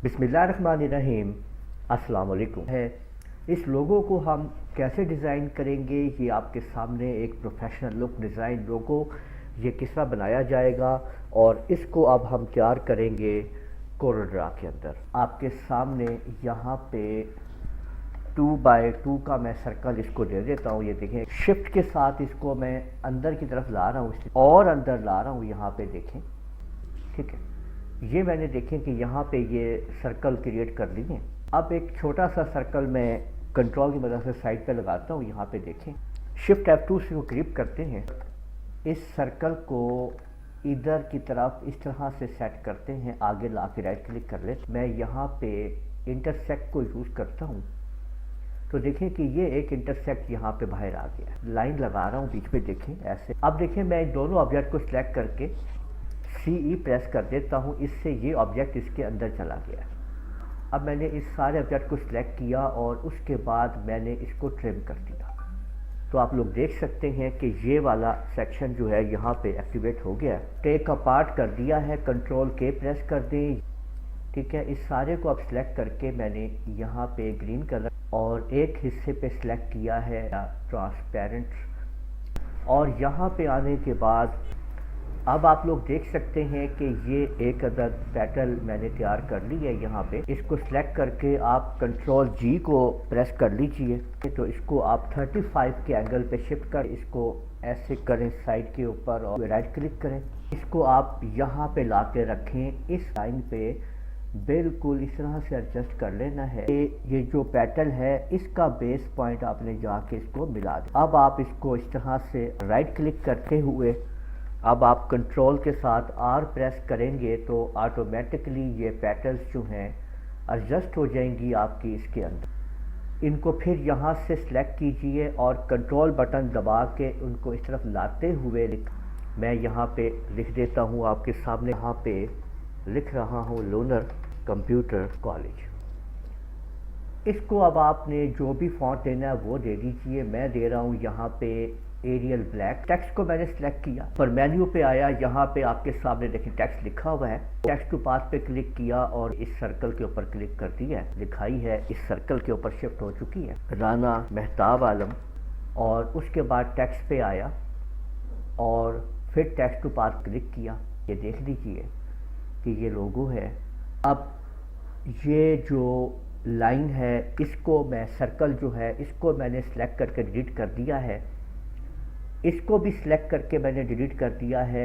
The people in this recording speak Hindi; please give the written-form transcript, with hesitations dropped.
बिस्मिल्लाहिर्रहमानिर्रहीम। अस्सलाम वालेकुम है। इस लोगो को हम कैसे डिज़ाइन करेंगे, ये आपके सामने एक प्रोफेशनल लुक डिज़ाइन लोगो ये किस तरह बनाया जाएगा और इसको अब हम तैयार करेंगे कोरोड्रा के अंदर। आपके सामने यहाँ पे 2x2 का मैं सर्कल इसको दे देता हूँ। ये देखें, शिफ्ट के साथ इसको मैं अंदर की तरफ ला रहा हूँ और अंदर ला रहा हूँ। यहाँ पे देखें, ठीक है, ये मैंने देखें कि यहाँ पे ये सर्कल क्रिएट कर लिए। अब एक छोटा सा सर्कल मैं कंट्रोल की मदद से साइड पे लगाता हूँ। यहाँ पे देखें, शिफ्ट F2 से वो क्लिक करते हैं, इस सर्कल को इधर की तरफ इस तरह से सेट करते हैं, आगे ला के राइट क्लिक कर ले। मैं यहाँ पे इंटरसेक्ट को यूज़ करता हूँ तो देखें कि ये एक इंटरसेक्ट यहाँ पे बाहर आ गया। लाइन लगा रहा हूँ बीच में, देखें ऐसे। अब देखें, मैं इन दोनों ऑब्जेक्ट को सिलेक्ट करके CE प्रेस कर देता हूँ, इससे ये ऑब्जेक्ट इसके अंदर चला गया। अब मैंने इस सारे ऑब्जेक्ट को सिलेक्ट किया और उसके बाद मैंने इसको ट्रिम कर दिया। तो आप लोग देख सकते हैं कि ये वाला सेक्शन जो है यहाँ पे एक्टिवेट हो गया। टेक अपार्ट कर दिया है, कंट्रोल K प्रेस कर दें, ठीक है। इस सारे को अब सिलेक्ट करके मैंने यहाँ पे ग्रीन कलर और एक हिस्से पे सिलेक्ट किया है ट्रांसपेरेंट, और यहाँ पे आने के बाद अब आप लोग देख सकते हैं कि ये एक अदद पेटल मैंने तैयार कर ली है। यहाँ पे इसको सिलेक्ट करके आप कंट्रोल G को प्रेस कर लीजिए, तो इसको आप 35 के एंगल पे शिफ्ट कर इसको ऐसे करें साइड के ऊपर और राइट क्लिक करें। इसको आप यहाँ पे ला के रखें, इस लाइन पे बिल्कुल इस तरह से एडजस्ट कर लेना है। ये जो पेटल है इसका बेस पॉइंट आपने जाके इसको मिला दें। अब आप इसको इस तरह से राइट क्लिक करते हुए अब आप कंट्रोल के साथ R प्रेस करेंगे तो ऑटोमेटिकली ये पेटल्स जो हैं एडजस्ट हो जाएंगी आपकी इसके अंदर। इनको फिर यहाँ से सिलेक्ट कीजिए और कंट्रोल बटन दबा के उनको इस तरफ लाते हुए मैं यहाँ पे लिख देता हूँ आपके सामने। यहाँ पे लिख रहा हूँ लूनर कंप्यूटर कॉलेज। इसको अब आपने जो भी फॉन्ट देना है वो दे दीजिए। मैं दे रहा हूँ यहाँ पे एरियल ब्लैक। टेक्स्ट को मैंने सिलेक्ट किया, पर मेन्यू पे आया, यहाँ पे आपके सामने देखिए टेक्स्ट लिखा हुआ है। टेक्स्ट टू पाथ पे क्लिक किया और इस सर्कल के ऊपर क्लिक कर दिया, लिखाई है इस सर्कल के ऊपर शिफ्ट हो चुकी है, राना मेहताब आलम। और उसके बाद टेक्स्ट पे आया और फिर टेक्स्ट टू पाथ क्लिक किया। ये देख लीजिए कि ये लोगो है। अब ये जो लाइन है इसको मैं सर्कल जो है इसको मैंने सिलेक्ट करके डिलीट कर दिया है, इसको भी सिलेक्ट करके मैंने डिलीट कर दिया है।